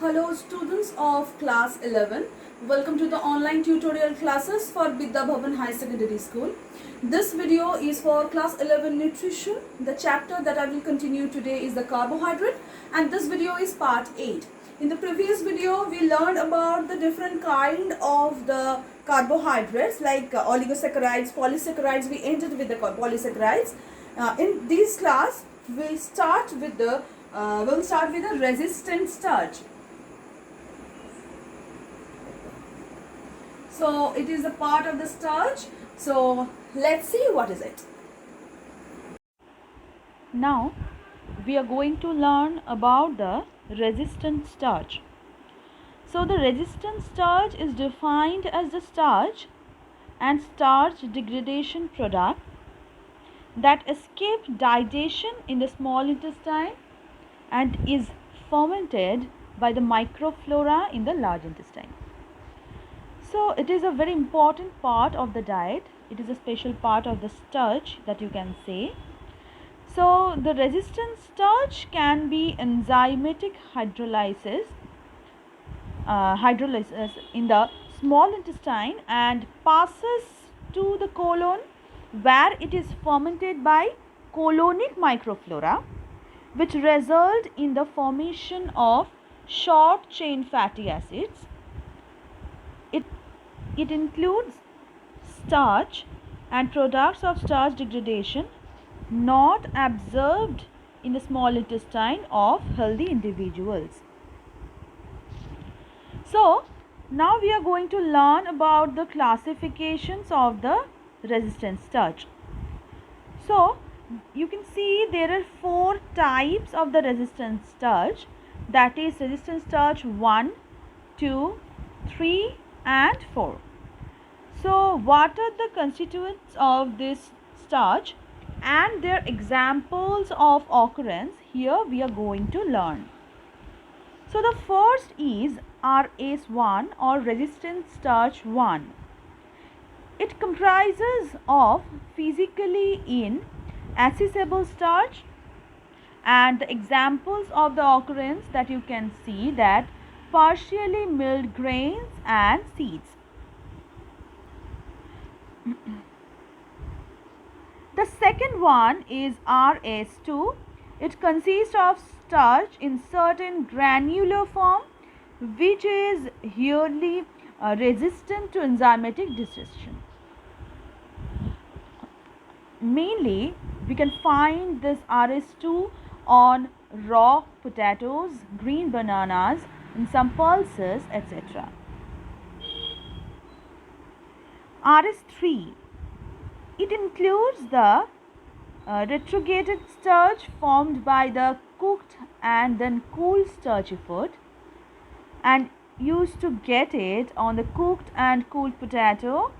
Hello students of class 11. Welcome to the online tutorial classes for Vidya Bhavan High Secondary School. This video is for class 11 nutrition. The chapter that I will continue today is the carbohydrate, and this video is part 8. In the previous video we learned about the different kind of the carbohydrates like oligosaccharides, polysaccharides. We ended with the polysaccharides. In this class we'll start with the resistant starch. So it is a part of the starch. So let's see what is it. Now we are going to learn about the resistant starch. So the resistant starch is defined as the starch and starch degradation product that escape digestion in the small intestine and is fermented by the microflora in the large intestine. So it is a very important part of the diet. It is a special part of the starch that you can say. So the resistant starch can be enzymatic hydrolysis in the small intestine and passes to the colon, where it is fermented by colonic microflora, which result in the formation of short chain fatty acids. It includes starch and products of starch degradation not absorbed in the small intestine of healthy individuals. So now we are going to learn about the classifications of the resistant starch. So you can see there are 4 types of the resistant starch, that is resistant starch 1, 2, 3 and 4. So what are the constituents of this starch and their examples of occurrence? Here we are going to learn. So the first is RS1 or resistant starch 1. It comprises of physically inaccessible starch, and the examples of the occurrence that you can see that partially milled grains and seeds. The second one is RS2. It consists of starch in certain granular form, which is highly resistant to enzymatic digestion. Mainly, we can find this RS2 on raw potatoes, green bananas, and some pulses, etc. RS3. It includes the retrograde starch formed by the cooked and then cooled starchy food, and used to get it on the cooked and cooled potato,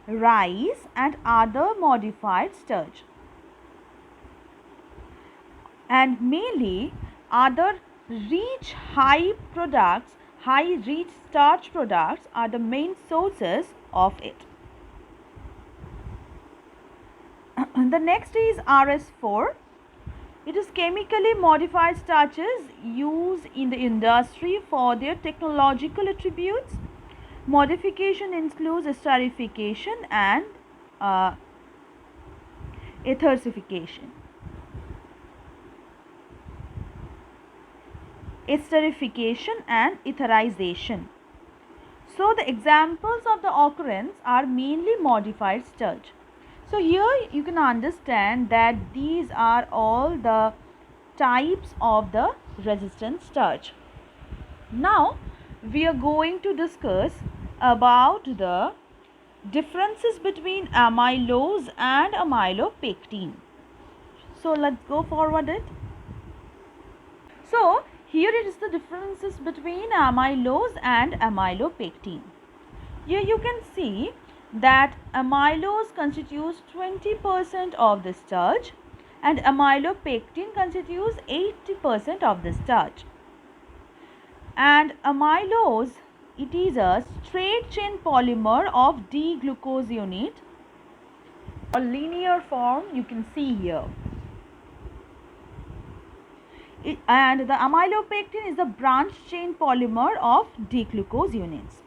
rice and other modified starch. And mainly other rich high rich starch products are the main sources of it. The next is RS4. It is chemically modified starches used in the industry for their technological attributes. Modification includes esterification and esterification. Esterification and etherization. So the examples of the occurrence are mainly modified starch. So here you can understand that these are all the types of the resistant starch. Now we are going to discuss about the differences between amylose and amylopectin. So let's go forward it. So here it is the differences between amylose and amylopectin. Here you can see that amylose constitutes 20% of the starch and amylopectin constitutes 80% of the starch. And amylose, it is a straight chain polymer of D-glucose unit or linear form you can see here. And the amylopectin is the branched chain polymer of D-glucose units.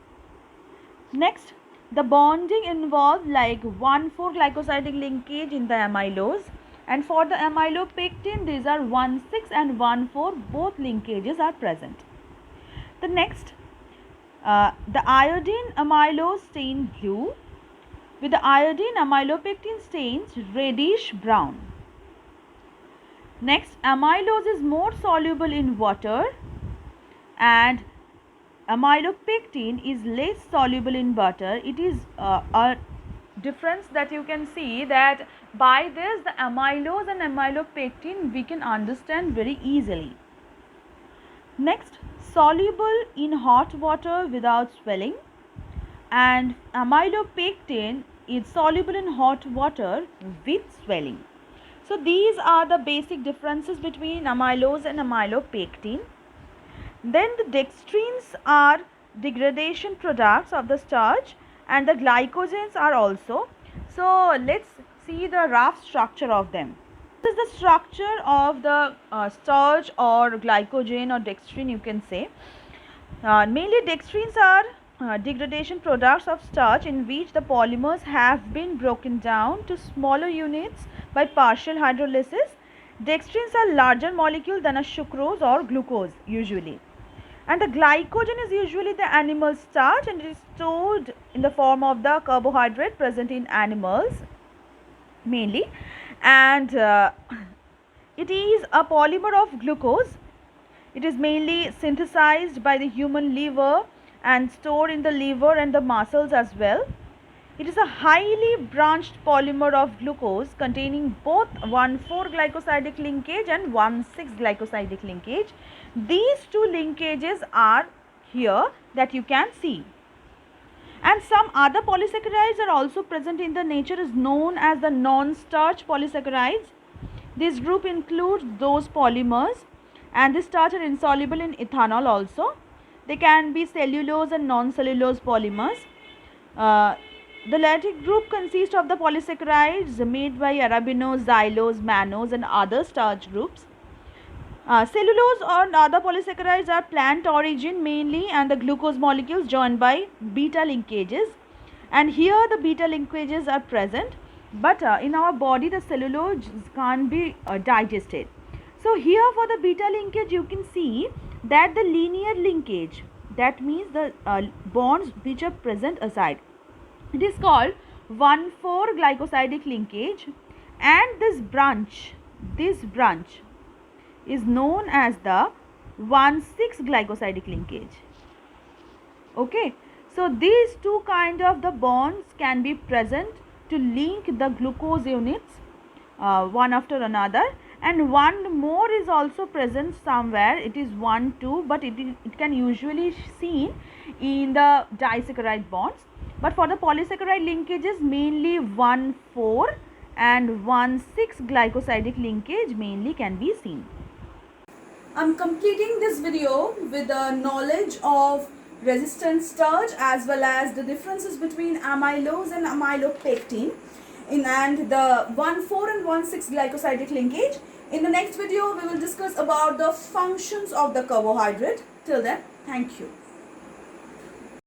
Next, the bonding involved like 1,4-glycosidic linkage in the amylose, and for the amylopectin these are 1,6 and 1,4, both linkages are present. The next, the iodine amylose stain blue, with the iodine amylopectin stains reddish brown. Next, amylose is more soluble in water and amylopectin is less soluble in butter. It is a difference that you can see, that by this the amylose and amylopectin we can understand very easily. Next, soluble in hot water without swelling, and amylopectin is soluble in hot water with swelling. So these are the basic differences between amylose and amylopectin. Then the dextrins are degradation products of the starch, and the glycogens are also. So let's see the rough structure of them. This is the structure of the starch or glycogen or dextrin, you can say. Mainly dextrins are degradation products of starch in which the polymers have been broken down to smaller units by partial hydrolysis. Dextrins are larger molecule than a sucrose or glucose usually. And the glycogen is usually the animal starch, and it is stored in the form of the carbohydrate present in animals mainly, and it is a polymer of glucose. It is mainly synthesized by the human liver and stored in the liver and the muscles as well. It is a highly branched polymer of glucose containing both 1,4-glycosidic linkage and 1,6-glycosidic linkage. These two linkages are here that you can see. And some other polysaccharides are also present in the nature, is known as the non-starch polysaccharides. This group includes those polymers, and this starch are insoluble in ethanol also. They can be cellulose and non-cellulose polymers. The latter group consists of the polysaccharides made by arabinose, xylose, mannose and other starch groups. Cellulose or other polysaccharides are plant origin mainly, and the glucose molecules joined by beta linkages, and here the beta linkages are present, but in our body the cellulose can't be digested. So here for the beta linkage you can see that the linear linkage, that means the bonds which are present aside, it is called 1,4-glycosidic linkage, and this branch is known as the 1,6-glycosidic linkage. Okay, so these two kind of the bonds can be present to link the glucose units one after another, and one more is also present somewhere. It is 1, 2, but it can usually seen in the disaccharide bonds. But for the polysaccharide linkages, mainly 1,4 and 1,6-glycosidic linkage mainly can be seen. I'm completing this video with the knowledge of resistant starch as well as the differences between amylose and amylopectin and the 1,4 and 1,6-glycosidic linkage. In the next video, we will discuss about the functions of the carbohydrate. Till then, thank you.